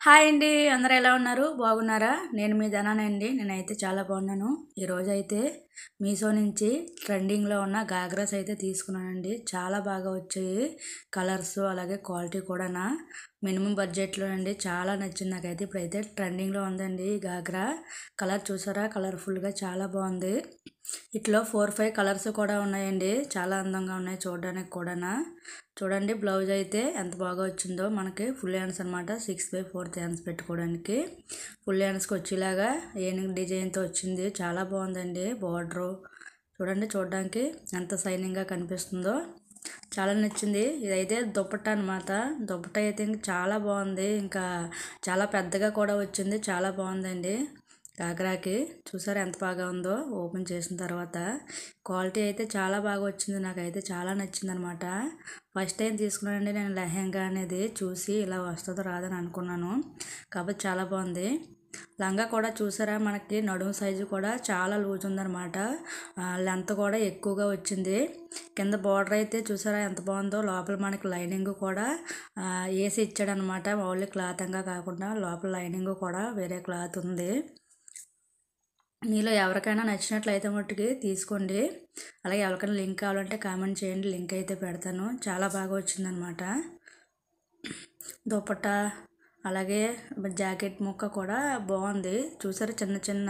Hi అండి, అందరూ ఎలా ఉన్నారు? బాగున్నారా? నేను మీ ధనానండి. నేనైతే చాలా బాగున్నాను. ఈరోజైతే మీషో నుంచి ట్రెండింగ్లో ఉన్న గాగ్రాస్ అయితే తీసుకున్నానండి. చాలా బాగా వచ్చాయి కలర్స్, అలాగే క్వాలిటీ కూడానా. మినిమం బడ్జెట్లో అండి. చాలా నచ్చింది నాకైతే. ఇప్పుడైతే ట్రెండింగ్లో ఉందండి ఈ గాగ్రా. కలర్ చూసారా? కలర్ఫుల్గా చాలా బాగుంది. ఇట్లో 4-5 కలర్స్ కూడా ఉన్నాయండి. చాలా అందంగా ఉన్నాయి చూడడానికి కూడానా. చూడండి, బ్లౌజ్ అయితే ఎంత బాగా వచ్చిందో. మనకి ఫుల్ హ్యాండ్స్ అనమాట. 6/4 హ్యాండ్స్ పెట్టుకోవడానికి ఫుల్ హ్యాండ్స్కి వచ్చేలాగా ఏనుగు డిజైన్తో వచ్చింది. చాలా బాగుందండి బార్డరు. చూడండి, చూడడానికి ఎంత షైనింగ్గా కనిపిస్తుందో. చాలా నచ్చింది. ఇదైతే దుప్పట్ట అనమాట. దుప్పట్ట అయితే ఇంకా చాలా బాగుంది. ఇంకా చాలా పెద్దగా కూడా వచ్చింది. చాలా బాగుందండి గాగ్రాకి. చూసారా ఎంత బాగా ఉందో ఓపెన్ చేసిన తర్వాత. క్వాలిటీ అయితే చాలా బాగా వచ్చింది. నాకైతే చాలా నచ్చింది అనమాట. ఫస్ట్ టైం తీసుకున్నానండి నేను లెహెంగా అనేది. చూసి ఇలా వస్తుందో రాదని అనుకున్నాను, కాబట్టి చాలా బాగుంది. లంగా కూడా చూసారా, మనకి నడుము సైజు కూడా చాలా లూజ్ ఉందన్నమాట. లెంత్ కూడా ఎక్కువగా వచ్చింది. కింద బార్డర్ అయితే చూసారా ఎంత బాగుందో. లోపల మనకి లైనింగ్ కూడా వేసి ఇచ్చాడనమాట. ఓన్లీ క్లాత్గా కాకుండా లోపల లైనింగ్ కూడా వేరే క్లాత్ ఉంది. మీలో ఎవరికైనా నచ్చినట్లయితే మట్టుకి తీసుకోండి. అలాగే ఎవరికైనా లింక్ కావాలంటే కామెంట్ చేయండి, లింక్ అయితే పెడతాను. చాలా బాగా వచ్చిందనమాట దుపట్టా. అలాగే జాకెట్ ముక్క కూడా బాగుంది. చూసారా, చిన్న చిన్న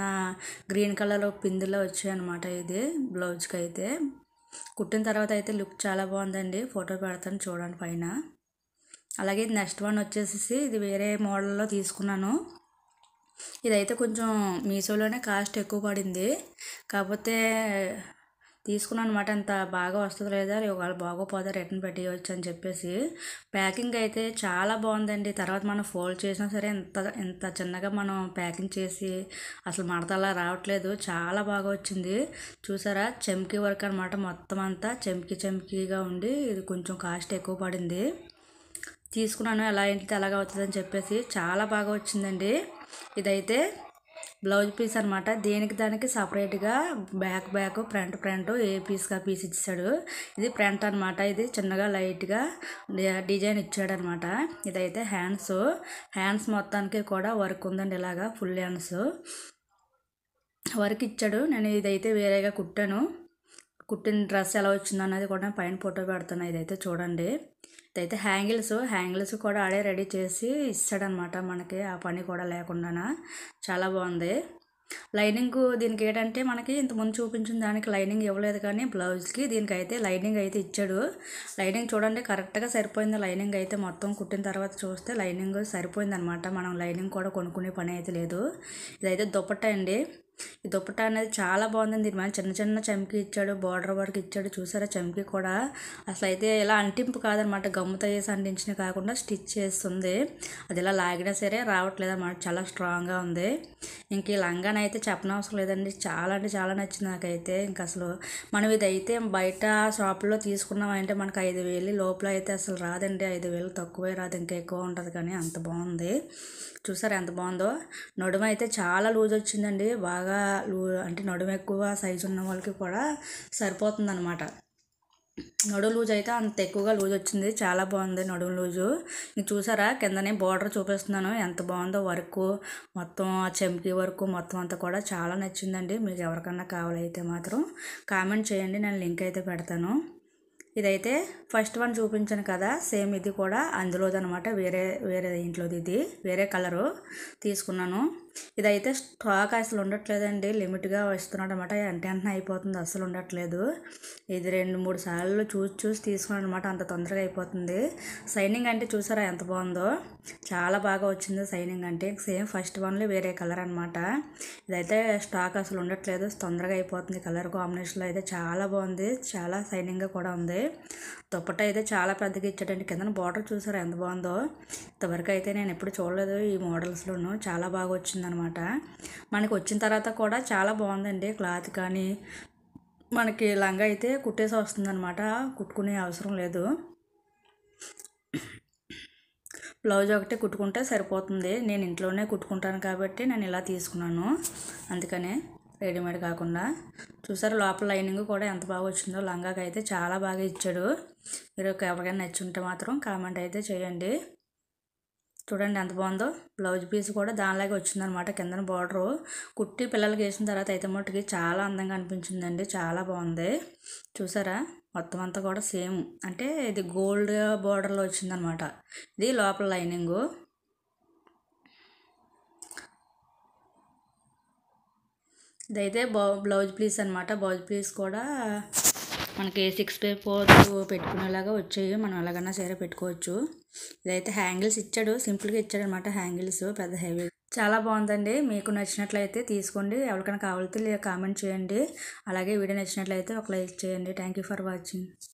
గ్రీన్ కలర్ పిందులో వచ్చాయన్నమాట. ఇది బ్లౌజ్కి అయితే కుట్టిన తర్వాత అయితే లుక్ చాలా బాగుందండి. ఫోటో పెడతాను చూడండి పైన. అలాగే నెక్స్ట్ వన్ వచ్చేసి ఇది వేరే మోడల్లో తీసుకున్నాను. ఇదైతే కొంచెం మీషోలోనే కాస్ట్ ఎక్కువ పడింది. కాకపోతే తీసుకున్నాను అనమాట. అంత బాగా వస్తుంది లేదా, ఒకవేళ బాగోపోతే రిటర్న్ పెట్టేయచ్చు అని చెప్పేసి. ప్యాకింగ్ అయితే చాలా బాగుందండి. తర్వాత మనం ఫోల్డ్ చేసినా సరే ఎంత చిన్నగా మనం ప్యాకింగ్ చేసి అసలు మడతలా రావట్లేదు. చాలా బాగా వచ్చింది. చూసారా, చెమ్కీ వర్క్ అనమాట. మొత్తం అంతా చెమ్కీగా ఉండి ఇది కొంచెం కాస్ట్ ఎక్కువ పడింది. తీసుకున్నాను ఎలా ఏంటి అలాగా అవుతుందని చెప్పేసి. చాలా బాగా వచ్చిందండి. ఇదైతే బ్లౌజ్ పీస్ అనమాట. దానికి సపరేట్గా బ్యాక్ ఫ్రంట్ ఏ పీస్గా పీస్ ఇచ్చాడు. ఇది ఫ్రంట్ అనమాట. ఇది చిన్నగా లైట్గా డిజైన్ ఇచ్చాడనమాట. ఇదైతే హ్యాండ్స్ మొత్తానికి కూడా వర్క్ ఉందండి. ఇలాగా ఫుల్ హ్యాండ్స్ వర్క్ ఇచ్చాడు. నేను ఇదైతే వేరేగా కుట్టాను. కుట్టిన డ్రెస్ ఎలా వచ్చిందో అన్నది కూడా పైన ఫోటో పెడుతున్నా. ఇదైతే చూడండి. ఇదైతే హ్యాంగిల్స్ కూడా ఆడే రెడీ చేసి ఇస్తాడనమాట మనకి, ఆ పని కూడా లేకుండా. చాలా బాగుంది. లైనింగ్ దీనికి ఏంటంటే మనకి ఇంతకుముందు చూపించిన దానికి లైనింగ్ ఇవ్వలేదు, కానీ బ్లౌజ్కి దీనికైతే లైనింగ్ అయితే ఇచ్చాడు. లైనింగ్ చూడండి కరెక్ట్గా సరిపోయింది. లైనింగ్ అయితే మొత్తం కుట్టిన తర్వాత చూస్తే లైనింగ్ సరిపోయింది అనమాట. మనం లైనింగ్ కూడా కొనుక్కునే పని అయితే లేదు. ఇదైతే దుపట్టా అండి. ఈ దుపట్టా అనేది చాలా బాగుంది. దీని మీద చిన్న చమ్కీ ఇచ్చాడు, బార్డర్ వర్క్ ఇచ్చాడు. చూసారా, చమ్కీ కూడా అసలు అయితే ఇలా అంటింపు కాదనమాట. గమ్ముతో వేసి అంటించిన కాకుండా స్టిచ్ చేస్తుంది. అది ఇలా లాగినా సరే రావట్లేదు అన్నమాట. చాలా స్ట్రాంగ్గా ఉంది. ఇంక ఈ లంగానైతే చెప్పనవసరం లేదండి. చాలా అంటే చాలా నచ్చింది నాకైతే. ఇంక అసలు మనం ఇదైతే బయట షాపుల్లో తీసుకున్నామంటే మనకు 5,000 లోపల అయితే అసలు రాదండి. 5,000 తక్కువే రాదు, ఇంకా ఎక్కువ ఉంటుంది. కానీ అంత బాగుంది. చూసారా ఎంత బాగుందో. నడుము అయితే చాలా లూజ్ వచ్చిందండి. బాగా అంటే నడుము ఎక్కువ సైజు ఉన్న వాళ్ళకి కూడా సరిపోతుంది అనమాట. నడుము లూజ్ అయితే అంత ఎక్కువగా లూజ్ వచ్చింది. చాలా బాగుంది నడుము లూజు. ఇంక చూసారా, కిందనే బార్డర్ చూపిస్తున్నాను ఎంత బాగుందో. వర్క్ మొత్తం ఆ చెంకి వర్క్ మొత్తం అంతా కూడా చాలా నచ్చిందండి. మీకు ఎవరికన్నా కావాలైతే మాత్రం కామెంట్ చేయండి, నేను లింక్ అయితే పెడతాను. ఇదైతే ఫస్ట్ వన్ చూపించాను కదా, సేమ్ ఇది కూడా అందులోదనమాట. వేరే ఇంట్లోది. ఇది వేరే కలరు తీసుకున్నాను. ఇదైతే స్టాక్ అసలు ఉండట్లేదండి. లిమిట్గా వస్తున్నాడు అనమాట. వెంటనే అయిపోతుంది, అసలు ఉండట్లేదు. ఇది 2-3 సార్లు చూసి తీసుకున్నాను అనమాట. అంత తొందరగా అయిపోతుంది. షైనింగ్ అంటే చూసారా ఎంత బాగుందో. చాలా బాగా వచ్చింది షైనింగ్ అంటే. సేమ్ ఫస్ట్ వన్లో వేరే కలర్ అనమాట. ఇదైతే స్టాక్ అసలు ఉండట్లేదు, తొందరగా అయిపోతుంది. కలర్ కాంబినేషన్లో అయితే చాలా బాగుంది. చాలా షైనింగ్గా కూడా ఉంది. దుపట్టా అయితే చాలా పెద్దగా ఇచ్చాడండి. కింద బార్డర్ చూసారా ఎంత బాగుందో. ఇంతవరకు అయితే నేను ఎప్పుడు చూడలేదు ఈ మోడల్స్లోనూ. చాలా బాగా వచ్చిందనమాట. మనకి వచ్చిన తర్వాత కూడా చాలా బాగుందండి. క్లాత్ కానీ మనకి లంగా అయితే కుట్టేసి వస్తుందన్నమాట. కుట్టుకునే అవసరం లేదు. బ్లౌజ్ ఒకటి కుట్టుకుంటే సరిపోతుంది. నేను ఇంట్లోనే కుట్టుకుంటాను కాబట్టి నేను ఇలా తీసుకున్నాను. అందుకనే రెడీమేడ్ కాకుండా. చూసారు లోపల లైనింగ్ కూడా ఎంత బాగా వచ్చిందో. లంగాకి అయితే చాలా బాగా ఇచ్చాడు. మీరు ఎవరికైనా నచ్చుంటే మాత్రం కామెంట్ అయితే చేయండి. చూడండి ఎంత బాగుందో. బ్లౌజ్ పీస్ కూడా దానిలాగే వచ్చిందనమాట. కిందన బార్డరు కుట్టి పిల్లలకి వేసిన తర్వాత అయితే మట్టుకి చాలా అందంగా అనిపించిందండి. చాలా బాగుంది. చూసారా, మొత్తం అంతా కూడా సేమ్, అంటే ఇది గోల్డ్ బార్డర్లో వచ్చిందనమాట. ఇది లోపల లైనింగు. ఇదైతే బ్లౌజ్ పీస్ అనమాట. బ్లౌజ్ పీస్ కూడా మనకి 6x4 పెట్టుకునేలాగా వచ్చాయి. మనం ఎలాగన్నా సరే పెట్టుకోవచ్చు. ఇదైతే హ్యాంగిల్స్ ఇచ్చాడు, సింపుల్గా ఇచ్చాడు అనమాట. హ్యాంగిల్స్ పెద్ద హెవీ, చాలా బాగుందండి. మీకు నచ్చినట్లయితే తీసుకోండి. ఎవరికైనా కావాలితే కామెంట్ చేయండి. అలాగే వీడియో నచ్చినట్లయితే ఒక లైక్ చేయండి. Thank you for watching.